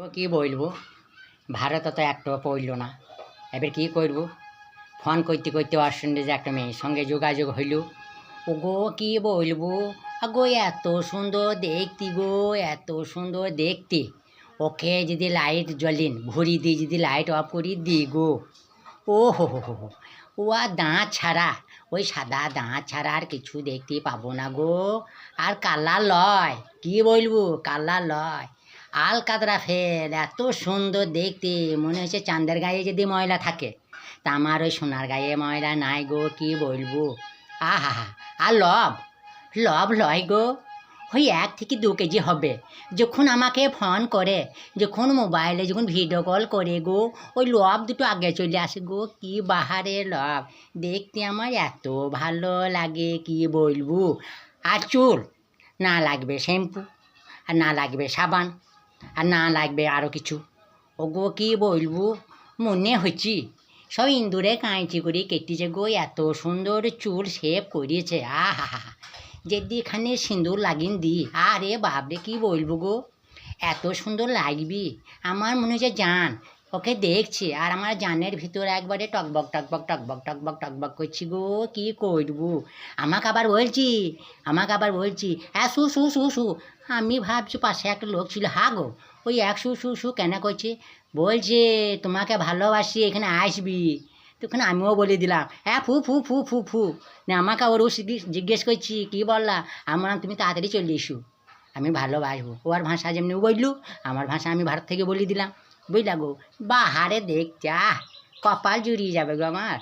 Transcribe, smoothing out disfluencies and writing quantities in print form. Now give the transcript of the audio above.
ও কি বলবো, ভারত তো একটাও পড়ল না। এবার কী করব, ফোন করতে করতে ওর সঙ্গে যে একটা মেয়ের সঙ্গে যোগাযোগ হইল। ও গো কী বলবো, গো এত সুন্দর দেখতে, গো এত সুন্দর দেখতে। ওকে যদি লাইট জ্বলিন ভরি দিই, যদি লাইট অফ করি দিই গো, ও হো, ও আর দাঁত ছাড়া, ওই সাদা দাঁত ছাড়া আর কিছু দেখতে পাবো না গো। আর কালার লয়, কি বলবো, কালার লয়, আল কাতরা ফেল, এত সুন্দর দেখতে, মনে হচ্ছে চাঁদের গায়ে যদি ময়লা থাকে তা আমার ওই সোনার গায়ে ময়লা নাই গো, কি বলবো। আহা, আর লব লয় গো, ওই 1 থেকে 2 কেজি হবে। যখন আমাকে ফোন করে, যখন মোবাইলে যখন ভিডিও কল করে গো, ওই লব দুটো আগে চলে আসে গো, কি বাহারে লব, দেখতে আমার এত ভালো লাগে, কি বলবো। আর চুল না লাগবে শ্যাম্পু, আর না লাগবে সাবান, আর না লাগবে আরও কিছু। ওগো কি বলবো, মনে হচ্ছে সব ইন্দুরে কাঁচি করে কেটেছে গো, এত সুন্দর চুল শেভ করিয়েছে। আহা, যদি এখানে সিঁদুর লাগিন দি, আরে বাপরে কি বলবো গো, এত সুন্দর লাগবি। আমার মনে হচ্ছে জান ওকে দেখছি, আর আমার জানের ভিতরে একবারে টকবক টকবক টকবক টকবক টকবক করছি গো, কি করবো। আমাকে আবার বলছি হ্যাঁ শু শু শু শু। আমি ভাবছি পাশে একটা লোক ছিল, হা গো ওই এক শু শু শু কেন করছে, বলছে তোমাকে ভালোবাসি, এখানে আসবি। তখন আমিও বলে দিলাম হ্যাঁ ফু ফু ফু ফু ফু। না আমাকে ওরও জিজ্ঞেস করছি কী বললা, আমার তুমি তাড়াতাড়ি চলে এসো, আমি ভালোবাসবো। ওর ভাষা যেমনি বললু, আমার ভাষা আমি ভারত থেকে বলে দিলাম, বুঝলা গো। বাহারে দেখতে কপাল জুড়িয়ে যাবে গো আমার।